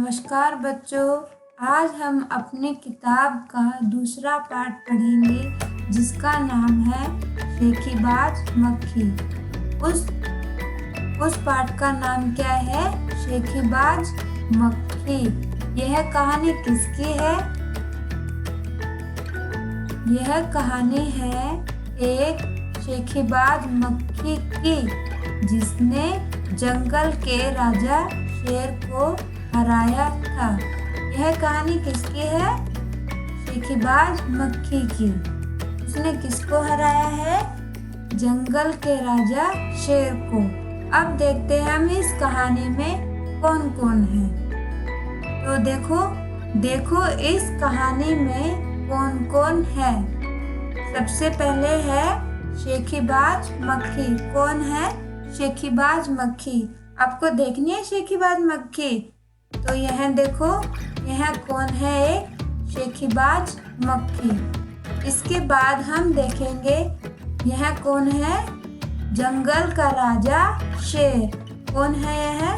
नमस्कार बच्चों। आज हम अपनी किताब का दूसरा पाठ पढ़ेंगे जिसका नाम है शेखीबाज मक्खी। उस पाठ का नाम क्या है? शेखीबाज मक्खी। यह कहानी किसकी है? यह कहानी है एक शेखीबाज मक्खी की, जिसने जंगल के राजा शेर को हराया था। यह कहानी किसकी है? शेखीबाज मक्खी की। उसने किसको हराया है? जंगल के राजा शेर को। अब देखते हैं हम इस कहानी में कौन कौन है। तो देखो इस कहानी में कौन कौन है। सबसे पहले है शेखीबाज मक्खी। कौन है? शेखीबाज मक्खी। आपको देखनी है शेखीबाज मक्खी? तो यह देखो, यह कौन है? एक शेखीबाज मक्खी। इसके बाद हम देखेंगे यह कौन है? जंगल का राजा शेर। कौन है यह?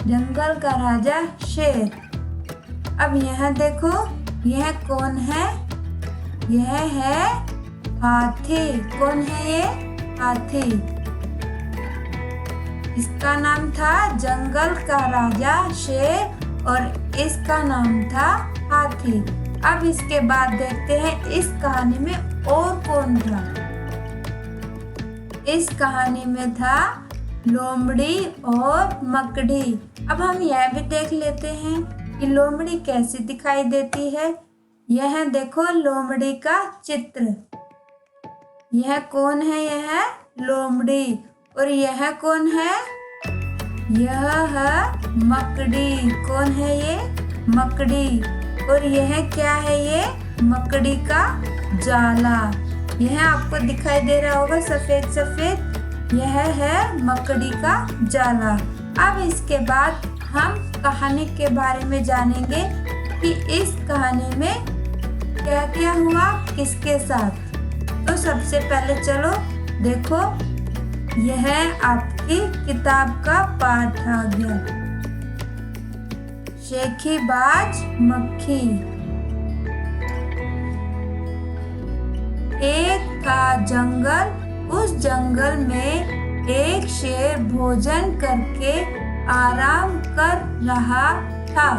जंगल का राजा शेर। अब यह देखो, यह कौन है? यह है हाथी। कौन है ये? हाथी। इसका नाम था जंगल का राजा शेर और इसका नाम था हाथी। अब इसके बाद देखते हैं इस कहानी में और कौन था। इस कहानी में था लोमड़ी और मकड़ी। अब हम यह भी देख लेते हैं कि लोमड़ी कैसी दिखाई देती है। यह देखो लोमड़ी का चित्र। यह कौन है? यह लोमड़ी। और यह कौन है? यह है मकड़ी। कौन है ये? मकड़ी। और यह क्या है? ये मकड़ी का जाला। यह आपको दिखाई दे रहा होगा सफेद सफेद। यह है मकड़ी का जाला। अब इसके बाद हम कहानी के बारे में जानेंगे कि इस कहानी में क्या क्या हुआ किसके साथ। तो सबसे पहले चलो देखो, यह आपकी किताब का पाठ आ गया, शेखीबाज मक्खी। एक था जंगल। उस जंगल में एक शेर भोजन करके आराम कर रहा था।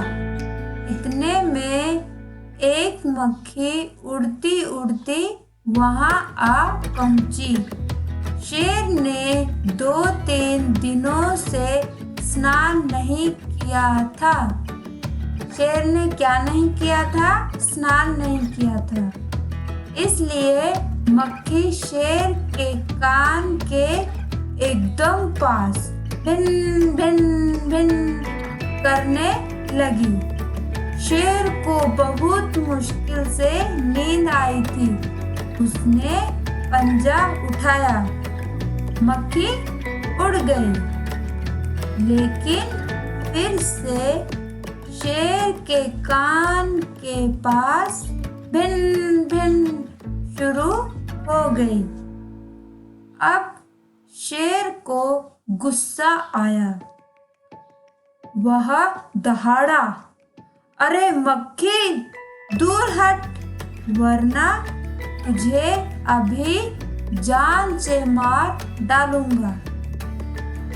इतने में एक मक्खी उड़ती उड़ती वहां आ पहुंची। शेर ने 2-3 दिनों से स्नान नहीं किया था। शेर ने क्या नहीं किया था? स्नान नहीं किया था। इसलिए मक्खी शेर के कान के एकदम पास भिन भिन भिन करने लगी। शेर को बहुत मुश्किल से नींद आई थी। उसने पंजा उठाया, मक्खी उड़ गई। लेकिन फिर से शेर के कान के पास भिन भिन शुरू हो गई। अब शेर को गुस्सा आया। वह दहाड़ा, अरे मक्खी दूर हट, वरना तुझे अभी जान से मार डालूंगा।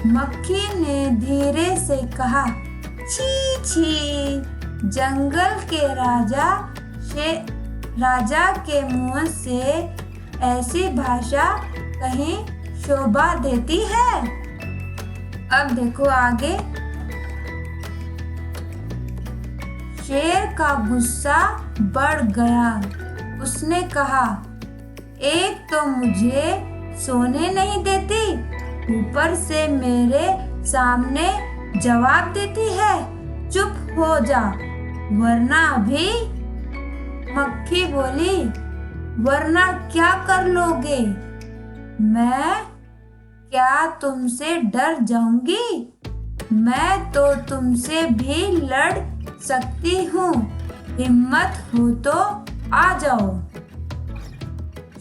मक्खी ने धीरे से कहा, छी छी, जंगल के राजा के मुंह से ऐसी भाषा कहीं शोभा देती है। अब देखो आगे। शेर का गुस्सा बढ़ गया। उसने कहा, एक तो मुझे सोने नहीं देती, ऊपर से मेरे सामने जवाब देती है। चुप हो जा, वरना अभी। मक्खी बोली, वरना क्या कर लोगे? मैं क्या तुमसे डर जाऊंगी? मैं तो तुमसे भी लड़ सकती हूँ। हिम्मत हो तो आ जाओ।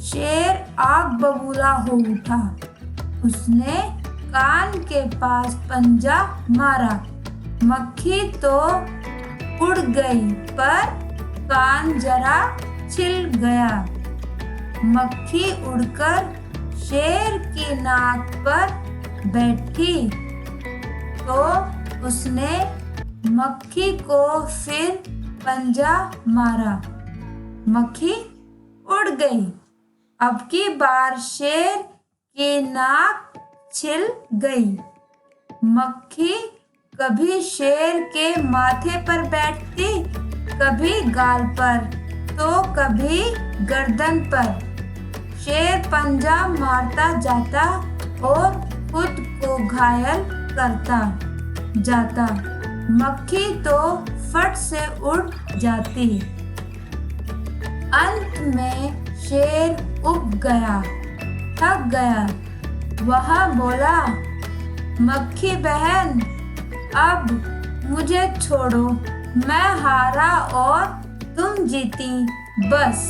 शेर आग बबूला हो उठा। उसने कान के पास पंजा मारा। मक्खी तो उड़ गई पर कान जरा छिल गया। मक्खी उड़कर शेर की नाक पर बैठी तो उसने मक्खी को फिर पंजा मारा। मक्खी उड़ गई। अब की बार शेर की नाक छिल गई। मक्खी कभी शेर के माथे पर बैठती, कभी गाल पर तो कभी गर्दन पर। शेर पंजा मारता जाता और खुद को घायल करता जाता। मक्खी तो फट से उड़ जाती। अंत में शेर उब गया, थक गया। वह बोला, मक्खी बहन, अब मुझे छोड़ो, मैं हारा और तुम जीती बस।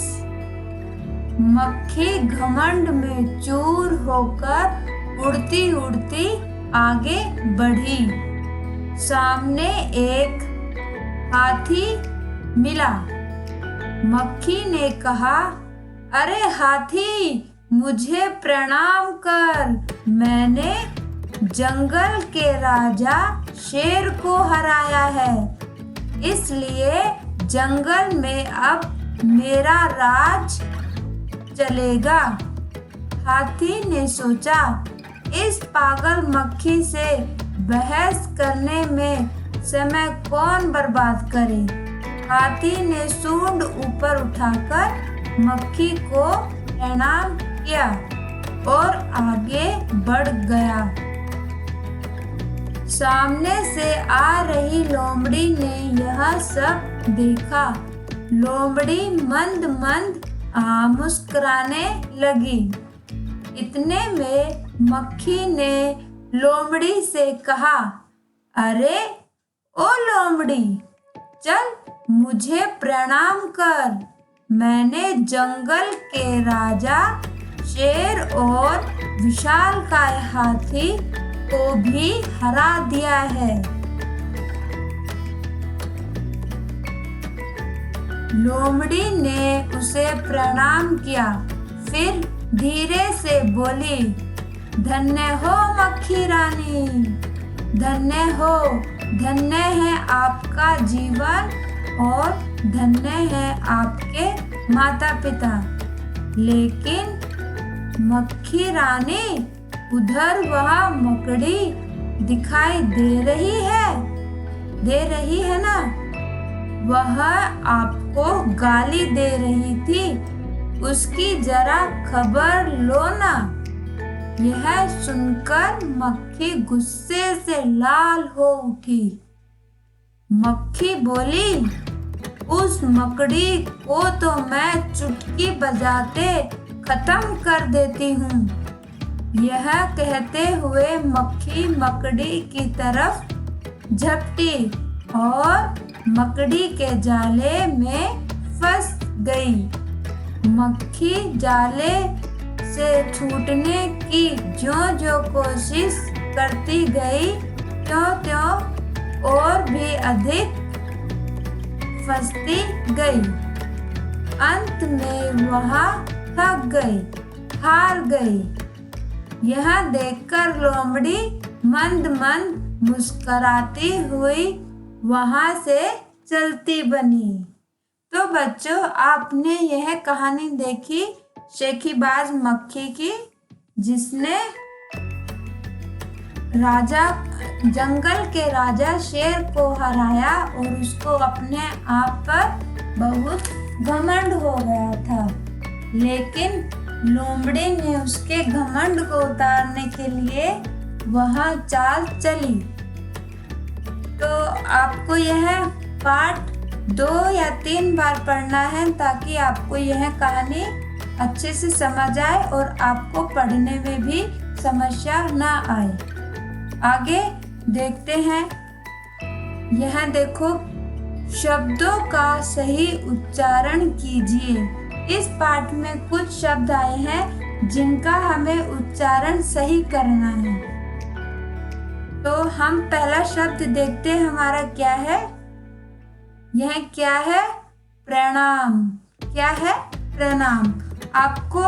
मक्खी घमंड में चूर होकर उड़ती उड़ती आगे बढ़ी। सामने एक हाथी मिला। मक्खी ने कहा, अरे हाथी, मुझे प्रणाम कर। मैंने जंगल के राजा शेर को हराया है, इसलिए जंगल में अब मेरा राज चलेगा। हाथी ने सोचा, इस पागल मक्खी से बहस करने में समय कौन बर्बाद करे। हाथी ने सूंड ऊपर उठाकर मक्खी को प्रणाम किया और आगे बढ़ गया। सामने से आ रही लोमड़ी ने यह सब देखा। लोमड़ी मंद मंद मुस्कुराने लगी। इतने में मक्खी ने लोमड़ी से कहा, अरे ओ लोमड़ी, चल मुझे प्रणाम कर। मैंने जंगल के राजा शेर और विशालकाय हाथी को भी हरा दिया है। लोमड़ी ने उसे प्रणाम किया, फिर धीरे से बोली, धन्य हो मक्खी रानी, धन्य हो, धन्य है आपका जीवन और धन्य है आपके माता पिता। लेकिन मक्खी रानी, उधर वह मकड़ी दिखाई दे रही है ना? वह आपको गाली दे रही थी, उसकी जरा खबर लो ना। यह सुनकर मक्खी गुस्से से लाल हो उठी। मक्खी बोली, उस मकड़ी को तो मैं चुटकी बजाते खत्म कर देती हूँ। यह कहते हुए मक्खी मकड़ी की तरफ झपटी और मकड़ी के जाले में फंस गई। मक्खी जाले से छूटने की जो कोशिश करती गई, त्यों और भी अधिक फंसती गई। अंत में वह थक गई, हार गई। यह देखकर लोमड़ी मंद मंद मुस्कुराती हुई वहां से चलती बनी। तो बच्चों, आपने यह कहानी देखी शेखीबाज मक्खी की, जिसने जंगल के राजा शेर को हराया और उसको अपने आप पर बहुत घमंड हो गया था। लेकिन लोमड़ी ने उसके घमंड को उतारने के लिए वह चाल चली। तो आपको यह पाठ 2 या 3 बार पढ़ना है ताकि आपको यह कहानी अच्छे से समझ आए और आपको पढ़ने में भी समस्या ना आए। आगे देखते हैं। यह देखो, शब्दों का सही उच्चारण कीजिए। इस पाठ में कुछ शब्द आए हैं जिनका हमें उच्चारण सही करना है। तो हम पहला शब्द देखते हैं, हमारा क्या है? यह क्या है? प्रणाम। क्या है? प्रणाम। आपको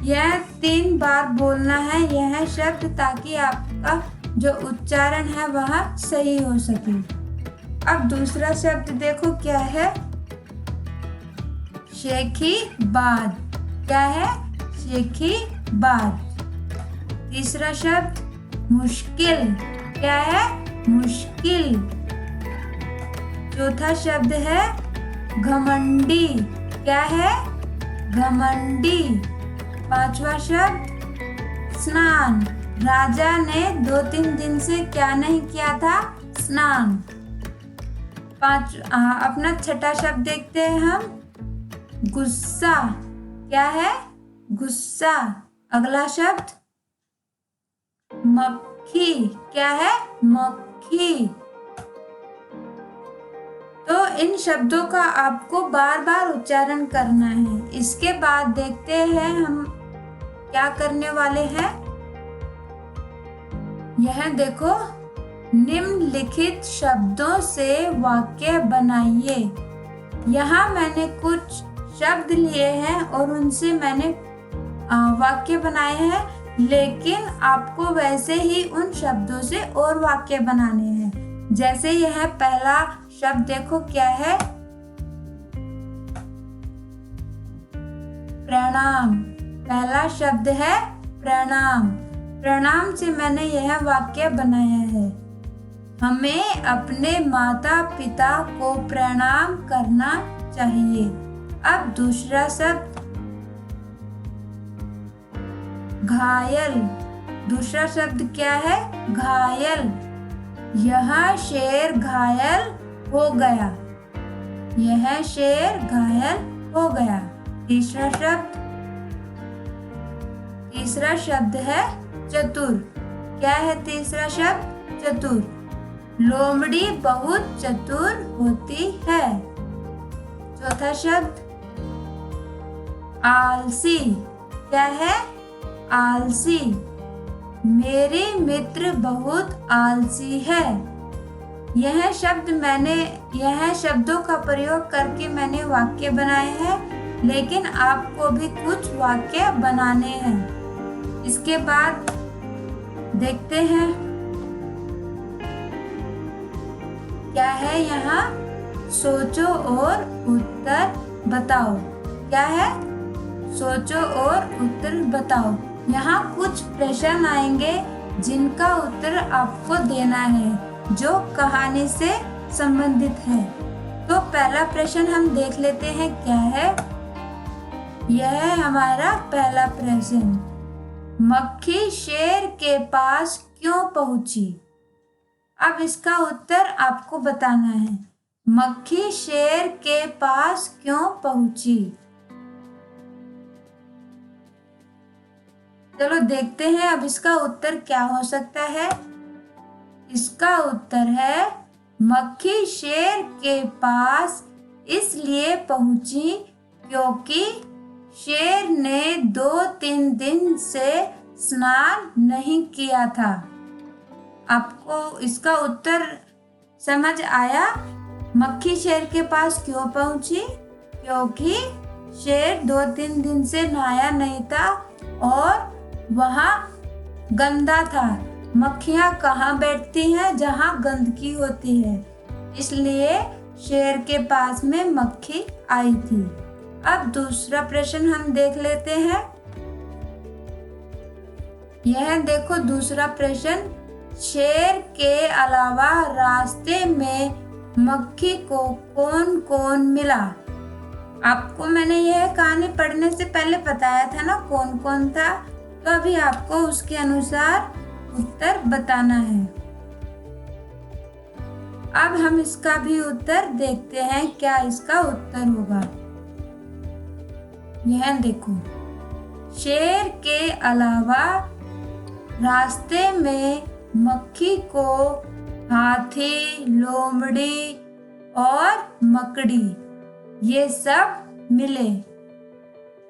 यह 3 बार बोलना है यह शब्द, ताकि आपका जो उच्चारण है वह सही हो सके। अब दूसरा शब्द देखो क्या है? शेखीबाद। क्या है? शेखीबाद। तीसरा शब्द मुश्किल। क्या है? मुश्किल। चौथा शब्द है घमंडी। क्या है? घमंडी। पांचवा शब्द स्नान। राजा ने 2-3 दिन से क्या नहीं किया था? स्नान। अपना छठा शब्द देखते हैं हम, गुस्सा। क्या है? गुस्सा। अगला शब्द मक्खी। क्या है? मक्खी। तो इन शब्दों का आपको बार बार उच्चारण करना है। इसके बाद देखते हैं हम क्या करने वाले हैं। यह देखो, निम्नलिखित शब्दों से वाक्य बनाइए। यहाँ मैंने कुछ शब्द लिए हैं और उनसे मैंने वाक्य बनाए हैं, लेकिन आपको वैसे ही उन शब्दों से और वाक्य बनाने हैं। जैसे यह पहला शब्द देखो क्या है? प्रणाम। पहला शब्द है प्रणाम। प्रणाम से मैंने यह वाक्य बनाया है, हमें अपने माता पिता को प्रणाम करना चाहिए। अब दूसरा शब्द घायल। दूसरा शब्द क्या है? घायल। यह शेर घायल हो गया। यह शेर घायल हो गया। तीसरा शब्द है चतुर। क्या है तीसरा शब्द? चतुर। लोमड़ी बहुत चतुर होती है। चौथा शब्द आलसी। क्या है? आलसी। मेरे मित्र बहुत आलसी है। यह शब्दों का प्रयोग करके मैंने वाक्य बनाए हैं, लेकिन आपको भी कुछ वाक्य बनाने हैं। इसके बाद देखते हैं क्या है यहाँ? सोचो और उत्तर बताओ। क्या है? सोचो और उत्तर बताओ। यहाँ कुछ प्रश्न आएंगे जिनका उत्तर आपको देना है, जो कहानी से संबंधित है। तो पहला प्रश्न हम देख लेते हैं क्या है। यह है हमारा पहला प्रश्न, मक्खी शेर के पास क्यों पहुंची? अब इसका उत्तर आपको बताना है। मक्खी शेर के पास क्यों पहुंची? चलो देखते हैं अब इसका उत्तर क्या हो सकता है। इसका उत्तर है, मक्खी शेर के पास इसलिए पहुंची क्योंकि शेर ने 2-3 दिन से स्नान नहीं किया था। आपको इसका उत्तर समझ आया? मक्खी शेर के पास क्यों पहुंची? क्योंकि शेर 2-3 दिन से नहाया नहीं था और वहाँ गंदा था। मक्खियाँ कहाँ बैठती हैं? जहाँ गंदगी होती है, इसलिए शेर के पास में मक्खी आई थी। अब दूसरा प्रश्न हम देख लेते हैं। यह देखो दूसरा प्रश्न, शेर के अलावा रास्ते में मक्खी को कौन कौन मिला? आपको मैंने यह कहानी पढ़ने से पहले बताया था ना कौन कौन था, तो अभी आपको उसके अनुसार उत्तर बताना है। अब हम इसका भी उत्तर देखते हैं क्या इसका उत्तर होगा। यह देखो, शेर के अलावा रास्ते में मक्खी को हाथी, लोमड़ी और मकड़ी ये सब मिले।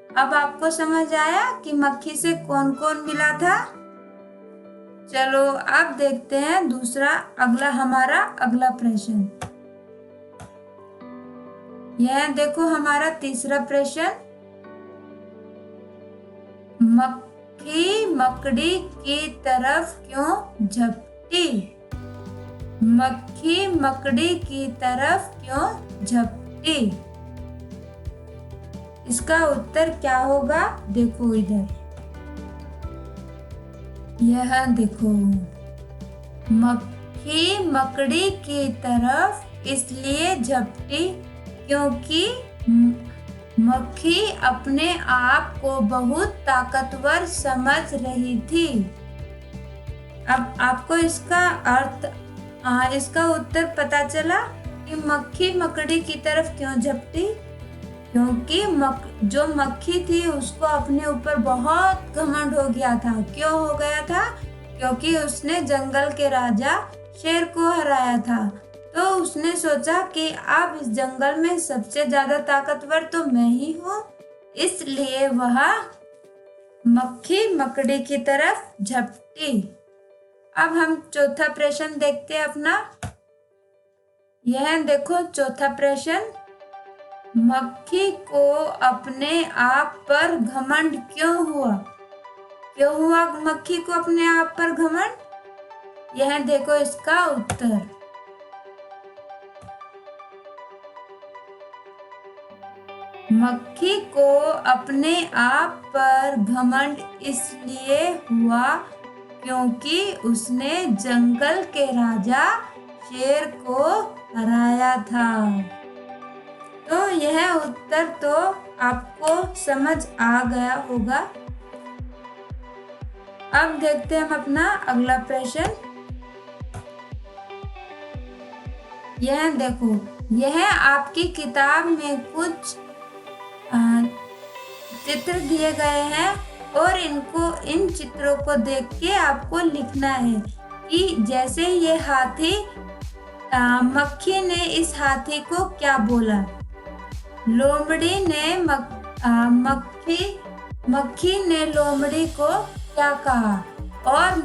अब आपको समझ आया कि मक्खी से कौन कौन मिला था? चलो अब देखते हैं हमारा अगला प्रश्न। यह देखो हमारा तीसरा प्रश्न, मक्खी मकड़ी की तरफ क्यों झपटी? मक्खी मकड़ी की तरफ क्यों झपटी? इसका उत्तर क्या होगा? देखो इधर, यह देखो, मक्खी मकड़ी की तरफ इसलिए झपटी क्योंकि मक्खी अपने आप को बहुत ताकतवर समझ रही थी। अब आपको इसका अर्थ, इसका उत्तर पता चला कि मक्खी मकड़ी की तरफ क्यों झपटी? क्योंकि जो मक्खी थी उसको अपने ऊपर बहुत घमंड हो गया था। क्यों हो गया था? क्योंकि उसने जंगल के राजा शेर को हराया था। तो उसने सोचा कि अब इस जंगल में सबसे ज्यादा ताकतवर तो मैं ही हूँ, इसलिए वह मक्खी मकड़ी की तरफ झपटी। अब हम चौथा प्रश्न देखते हैं अपना। यह देखो चौथा प्रश्न, मक्खी को अपने आप पर घमंड क्यों हुआ? क्यों हुआ मक्खी को अपने आप पर घमंड? यह देखो इसका उत्तर, मक्खी को अपने आप पर घमंड इसलिए हुआ क्योंकि उसने जंगल के राजा शेर को हराया था। तो यह उत्तर तो आपको समझ आ गया होगा। अब देखते हैं हम अपना अगला प्रश्न। यह देखो, यह आपकी किताब में कुछ चित्र दिए गए हैं और इन चित्रों को देख के आपको लिखना है कि जैसे ये हाथी, मक्खी ने इस हाथी को क्या बोला? लोमड़ी ने मक्खी ने लोमड़ी को क्या कहा और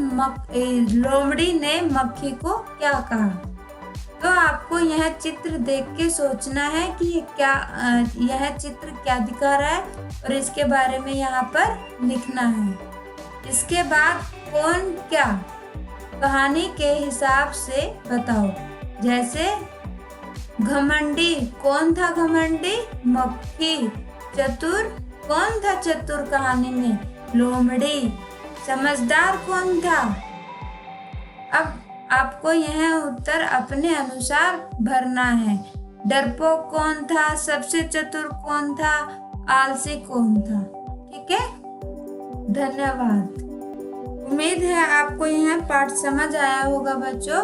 लोमड़ी ने मक्खी को क्या कहा? तो आपको यह चित्र देख के सोचना है कि यह चित्र क्या दिखा रहा है और इसके बारे में यहाँ पर लिखना है। इसके बाद कौन क्या कहानी के हिसाब से बताओ। जैसे घमंडी, कौन था घमंडी? मक्खी। चतुर, कौन था चतुर कहानी में? लोमड़ी। समझदार कौन था? अब आपको यह उत्तर अपने अनुसार भरना है। डरपोक कौन था? सबसे चतुर कौन था? आलसी कौन था? ठीक है, धन्यवाद। उम्मीद है आपको यह पाठ समझ आया होगा बच्चों।